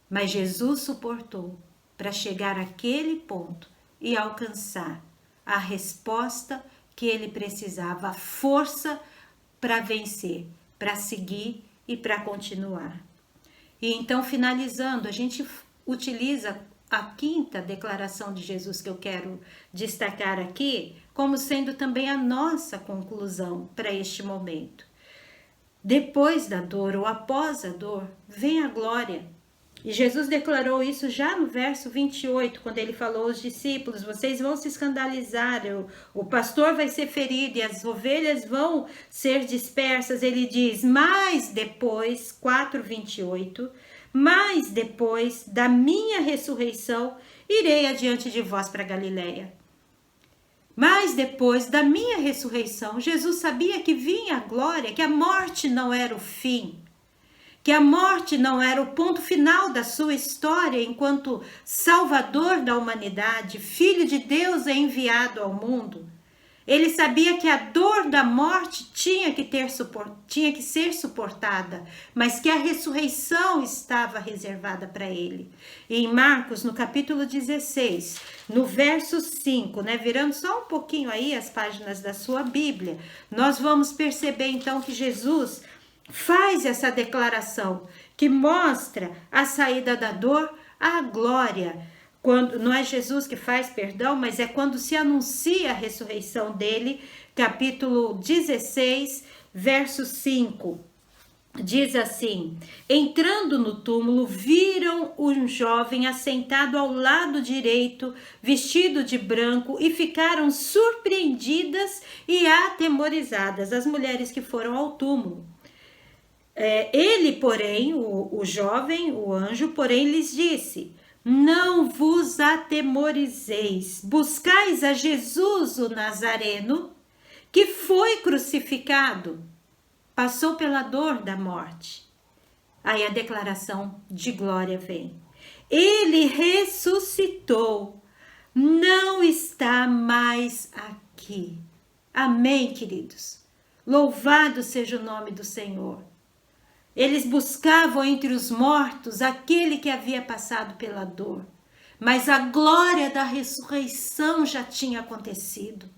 mas Jesus suportou para chegar àquele ponto e alcançar a resposta que ele precisava, a força para vencer, para seguir e para continuar. E então, finalizando, a gente utiliza a 5ª declaração de Jesus que eu quero destacar aqui, como sendo também a nossa conclusão para este momento. Depois da dor ou após a dor, vem a glória. E Jesus declarou isso já no verso 28, quando ele falou aos discípulos: vocês vão se escandalizar, o pastor vai ser ferido e as ovelhas vão ser dispersas. Ele diz: mas depois, 4:28, mas depois da minha ressurreição, irei adiante de vós para Galileia. Mas depois da minha ressurreição, Jesus sabia que vinha a glória, que a morte não era o fim, que a morte não era o ponto final da sua história enquanto Salvador da humanidade, Filho de Deus é enviado ao mundo. Ele sabia que a dor da morte tinha que ser suportada, mas que a ressurreição estava reservada para ele. E em Marcos, no capítulo 16, no verso 5, virando só um pouquinho aí as páginas da sua Bíblia, nós vamos perceber então que Jesus faz essa declaração que mostra a saída da dor à glória. Quando não é Jesus que faz, perdão, mas é quando se anuncia a ressurreição dele, capítulo 16, verso 5. Diz assim: entrando no túmulo, viram um jovem assentado ao lado direito, vestido de branco, e ficaram surpreendidas e atemorizadas as mulheres que foram ao túmulo. Ele, porém, o jovem, o anjo, porém, lhes disse: não vos atemorizeis, buscais a Jesus o Nazareno, que foi crucificado, passou pela dor da morte. Aí a declaração de glória vem: ele ressuscitou, não está mais aqui. Amém, queridos? Louvado seja o nome do Senhor. Eles buscavam entre os mortos aquele que havia passado pela dor, mas a glória da ressurreição já tinha acontecido.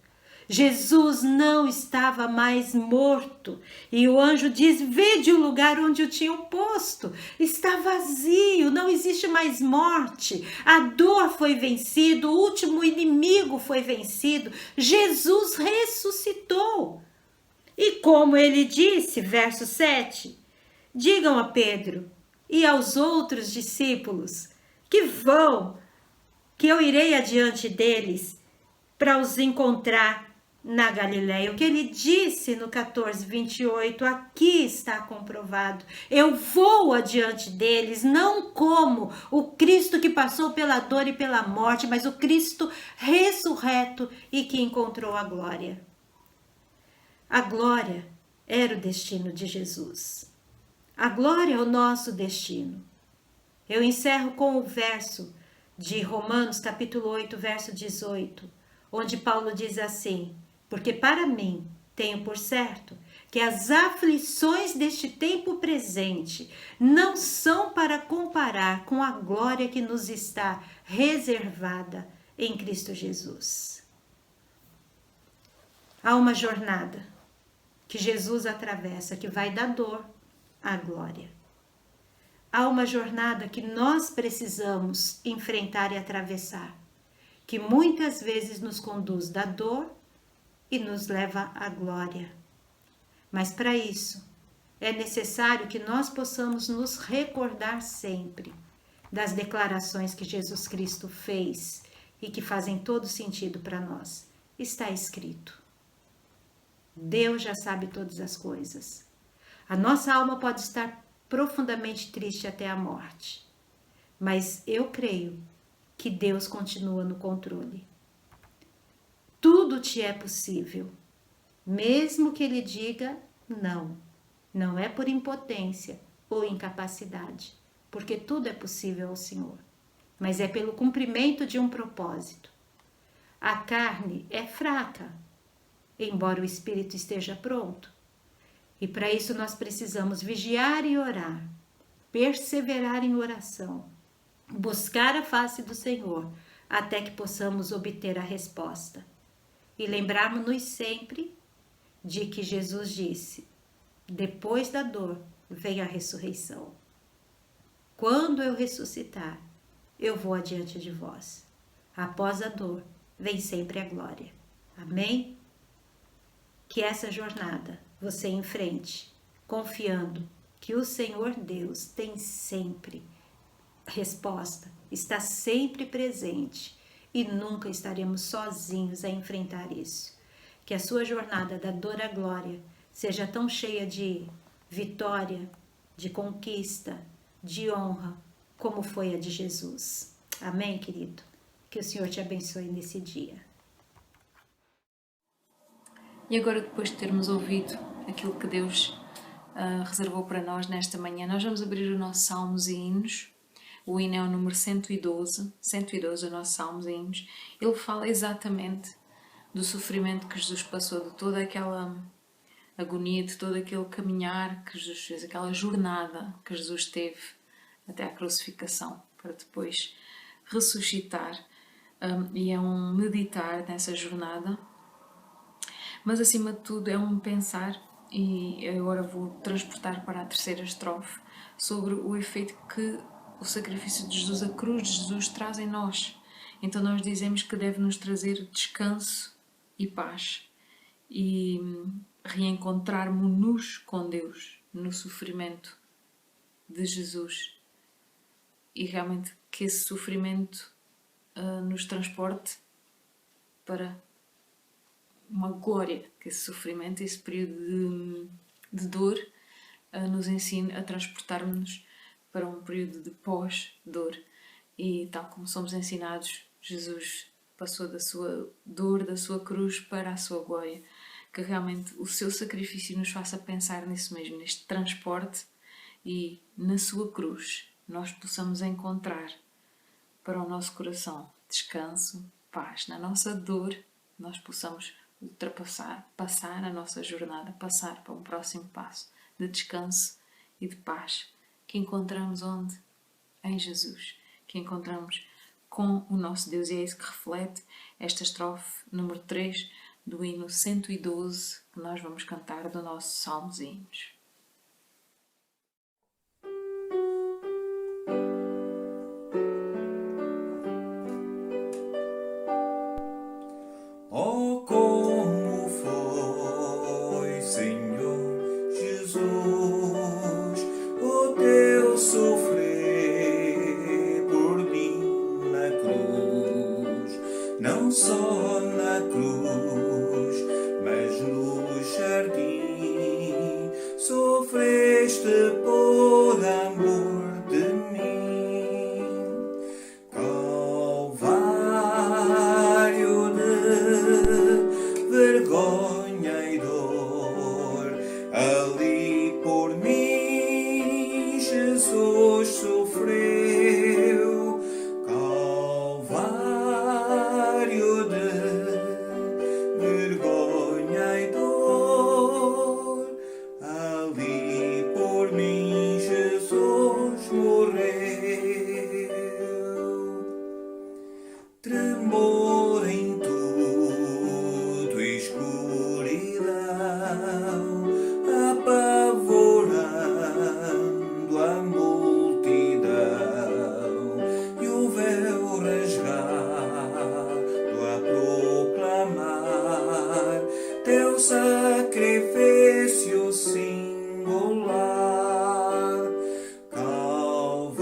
Jesus não estava mais morto. E o anjo diz: vede o lugar onde o tinham posto. Está vazio, não existe mais morte. A dor foi vencida, o último inimigo foi vencido. Jesus ressuscitou. E como ele disse, verso 7, digam a Pedro e aos outros discípulos que eu irei adiante deles para os encontrar na Galileia. O que ele disse no 14:28, aqui está comprovado. Eu vou adiante deles, não como o Cristo que passou pela dor e pela morte, mas o Cristo ressurreto e que encontrou a glória. A glória era o destino de Jesus. A glória é o nosso destino. Eu encerro com o verso de Romanos, capítulo 8, verso 18, onde Paulo diz assim: porque para mim tenho por certo que as aflições deste tempo presente não são para comparar com a glória que nos está reservada em Cristo Jesus. Há uma jornada que Jesus atravessa, que vai da dor à glória. Há uma jornada que nós precisamos enfrentar e atravessar, que muitas vezes nos conduz da dor e nos leva à glória. Mas para isso, é necessário que nós possamos nos recordar sempre das declarações que Jesus Cristo fez e que fazem todo sentido para nós. Está escrito. Deus já sabe todas as coisas. A nossa alma pode estar profundamente triste até a morte, mas eu creio que Deus continua no controle. Tudo te é possível, mesmo que Ele diga não. Não é por impotência ou incapacidade, porque tudo é possível ao Senhor, mas é pelo cumprimento de um propósito. A carne é fraca, embora o espírito esteja pronto. E para isso nós precisamos vigiar e orar, perseverar em oração, buscar a face do Senhor, até que possamos obter a resposta. E lembrarmos-nos sempre de que Jesus disse: depois da dor vem a ressurreição. Quando eu ressuscitar, eu vou adiante de vós. Após a dor, vem sempre a glória. Amém? Que essa jornada você enfrente, confiando que o Senhor Deus tem sempre resposta, está sempre presente e nunca estaremos sozinhos a enfrentar isso. Que a sua jornada da dor à glória seja tão cheia de vitória, de conquista, de honra, como foi a de Jesus. Amém, querido? Que o Senhor te abençoe nesse dia. E agora, depois de termos ouvido aquilo que Deus reservou para nós nesta manhã, nós vamos abrir o nosso Salmos e Hinos. O hino é o número 112. 112 é o nosso Salmos e Hinos. Ele fala exatamente do sofrimento que Jesus passou, de toda aquela agonia, de todo aquele caminhar que Jesus fez, aquela jornada que Jesus teve até à crucificação, para depois ressuscitar. E é um meditar nessa jornada. Mas acima de tudo é um pensar, e agora vou transportar para a terceira estrofe, sobre o efeito que o sacrifício de Jesus, a cruz de Jesus, traz em nós. Então nós dizemos que deve nos trazer descanso e paz, e reencontrarmos-nos com Deus no sofrimento de Jesus, e realmente que esse sofrimento nos transporte para uma glória, que esse sofrimento, esse período de dor nos ensine a transportar-nos para um período de pós-dor. E tal como somos ensinados, Jesus passou da sua dor, da sua cruz para a sua glória. Que realmente o seu sacrifício nos faça pensar nisso mesmo, neste transporte, e na sua cruz nós possamos encontrar para o nosso coração descanso, paz. Na nossa dor nós possamos ultrapassar, passar a nossa jornada, passar para um próximo passo de descanso e de paz, que encontramos onde? Em Jesus, que encontramos com o nosso Deus. E é isso que reflete esta estrofe número 3 do hino 112, que nós vamos cantar do nosso Salmos e Hinos. Oh, como foi, Senhor, teu sacrifício singular, Calvário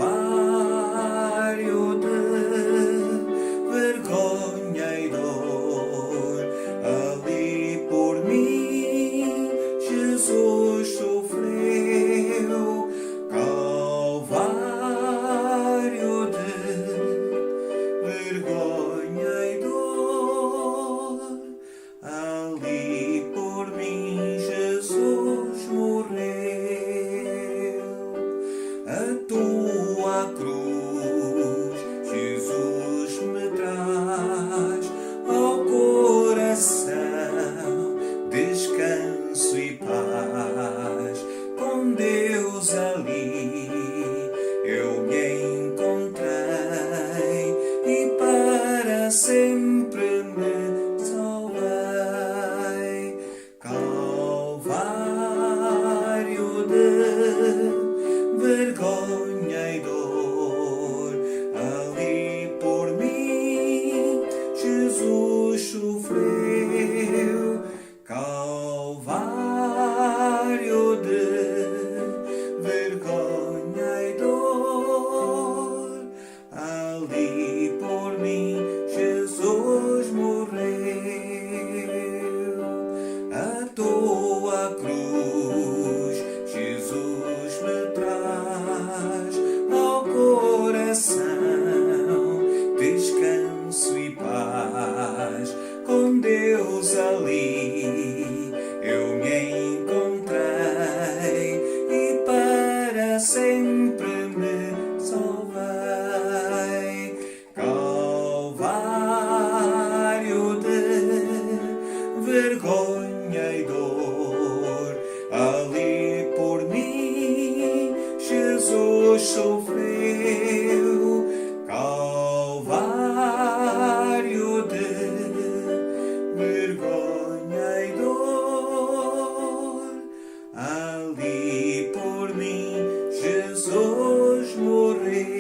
de vergonha e dor, ali por mim Jesus sofreu, Calvário de vergonha e dor, ali por mim Jesus morreu. A tua cruz, Jesus, me traz ao coração descanso e paz. Com Deus ali eu me encontrei e para sempre me salvei. Calvário de vergonha e dor, ali por mim Jesus sofreu, Calvário de vergonha e dor, ali por mim Jesus morreu. A tua cruz, Jesus, me traz ao coração descanso e paz. Com Deus ali eu me encontrei e para sempre me salvei. Calvário de vergonha e dor, ali por mim Jesus sofreu, Calvário de vergonha e dor, ali por mim Jesus morreu.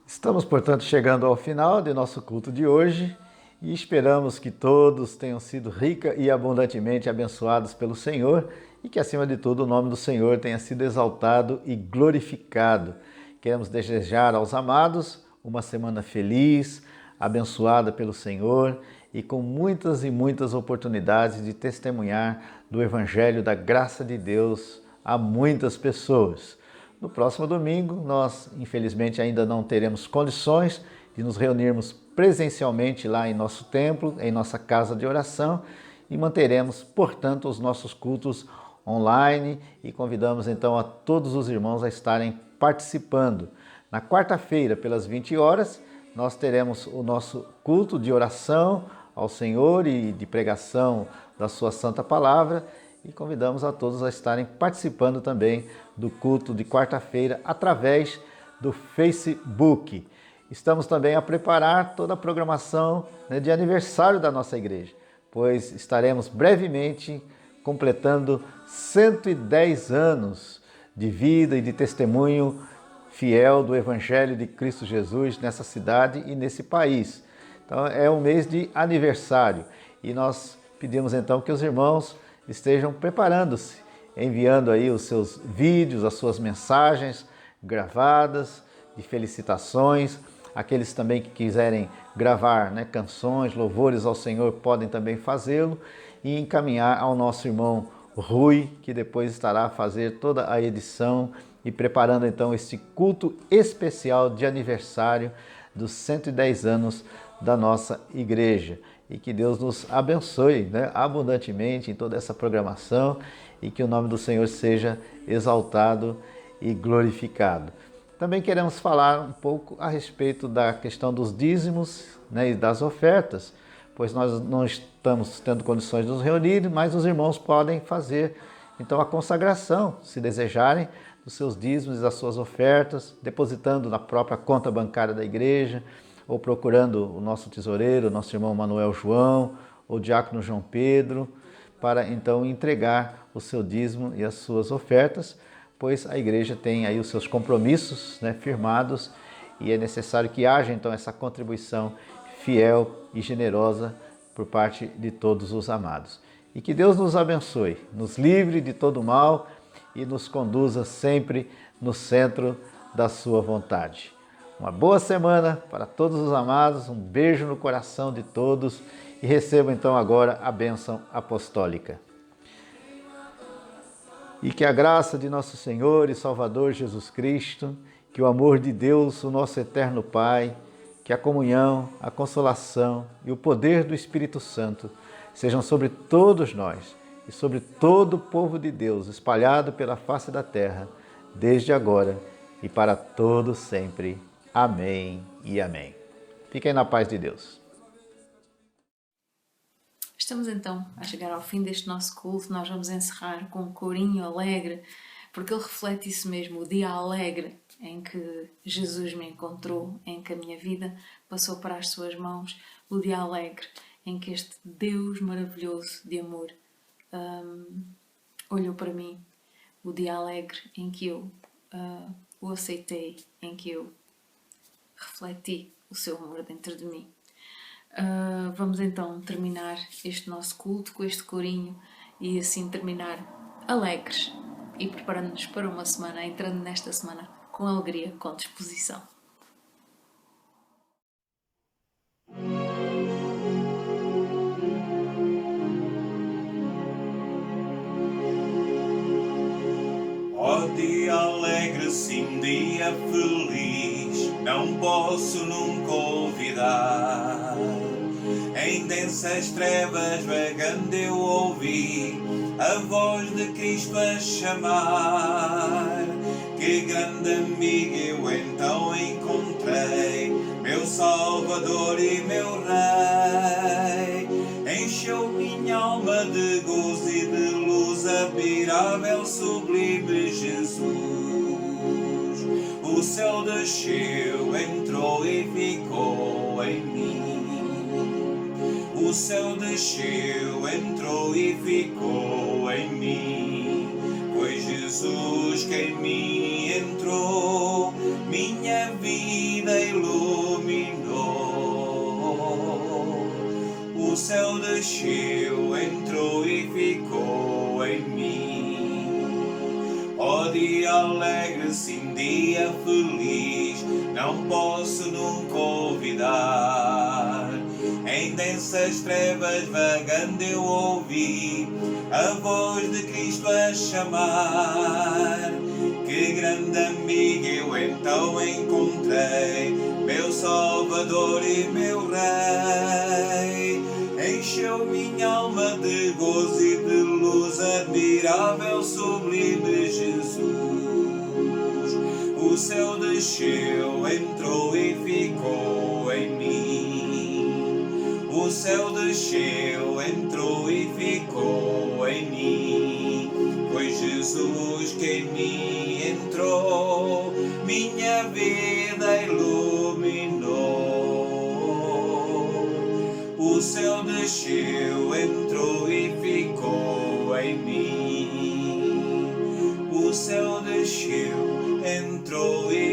Estamos, portanto, chegando ao final de nosso culto de hoje e esperamos que todos tenham sido rica e abundantemente abençoados pelo Senhor e que, acima de tudo, o nome do Senhor tenha sido exaltado e glorificado. Queremos desejar aos amados uma semana feliz, abençoada pelo Senhor e com muitas e muitas oportunidades de testemunhar do Evangelho da graça de Deus a muitas pessoas. No próximo domingo, nós, infelizmente, ainda não teremos condições de nos reunirmos presencialmente lá em nosso templo, em nossa casa de oração, e manteremos, portanto, os nossos cultos online e convidamos então a todos os irmãos a estarem participando. Na quarta-feira, pelas 20 horas, nós teremos o nosso culto de oração ao Senhor e de pregação da sua santa palavra, e convidamos a todos a estarem participando também do culto de quarta-feira através do Facebook. Estamos também a preparar toda a programação de aniversário da nossa igreja, pois estaremos brevemente completando 110 anos de vida e de testemunho fiel do Evangelho de Cristo Jesus nessa cidade e nesse país. Então é um mês de aniversário e nós pedimos então que os irmãos estejam preparando-se, enviando aí os seus vídeos, as suas mensagens gravadas de felicitações. Aqueles também que quiserem gravar canções, louvores ao Senhor, podem também fazê-lo e encaminhar ao nosso irmão Rui, que depois estará a fazer toda a edição e preparando então este culto especial de aniversário dos 110 anos da nossa igreja. E que Deus nos abençoe abundantemente em toda essa programação e que o nome do Senhor seja exaltado e glorificado. Também queremos falar um pouco a respeito da questão dos dízimos e das ofertas, pois nós não estamos tendo condições de nos reunir, mas os irmãos podem fazer então a consagração, se desejarem, dos seus dízimos e das suas ofertas, depositando na própria conta bancária da igreja, ou procurando o nosso tesoureiro, o nosso irmão Manuel João, ou o diácono João Pedro, para então entregar o seu dízimo e as suas ofertas, pois a igreja tem aí os seus compromissos, né, firmados, e é necessário que haja então essa contribuição fiel e generosa por parte de todos os amados. E que Deus nos abençoe, nos livre de todo mal e nos conduza sempre no centro da sua vontade. Uma boa semana para todos os amados, um beijo no coração de todos e recebam então agora a bênção apostólica. E que a graça de nosso Senhor e Salvador Jesus Cristo, que o amor de Deus, o nosso eterno Pai, que a comunhão, a consolação e o poder do Espírito Santo sejam sobre todos nós e sobre todo o povo de Deus espalhado pela face da terra, desde agora e para todos sempre. Amém e amém. Fiquem na paz de Deus. Estamos então a chegar ao fim deste nosso culto. Nós vamos encerrar com um corinho alegre, porque ele reflete isso mesmo, o dia alegre em que Jesus me encontrou, em que a minha vida passou para as suas mãos, o dia alegre em que este Deus maravilhoso de amor olhou para mim, o dia alegre em que eu o aceitei, em que eu refleti o seu amor dentro de mim. Vamos então terminar este nosso culto com este corinho e assim terminar alegres e preparando-nos para uma semana, entrando nesta semana com alegria, com disposição. Ó dia alegre, sim, dia feliz, não posso nunca olvidar. Em densas trevas vagando eu ouvi a voz de Cristo a chamar. Que grande amigo eu então encontrei, meu Salvador e meu Rei. Encheu minha alma de gozo e de luz admirável, sublime Jesus. O céu desceu, entrou e ficou em mim. O céu desceu, entrou e ficou em mim. Foi Jesus que em mim entrou, minha vida iluminou. O céu desceu, entrou e ficou em mim. Ó dia alegre, sim, dia feliz, não posso nunca olvidar. Em densas trevas vagando eu ouvi a voz de Cristo a chamar. Que grande amigo eu então encontrei, meu Salvador e meu Rei. Encheu minha alma de gozo e de luz admirável, sublime Jesus. O céu desceu, entrou e ficou em mim. O céu desceu, entrou e ficou em mim. Foi Jesus que em mim entrou, minha vida iluminou. O céu desceu, entrou e ficou em mim. O céu desceu, entrou e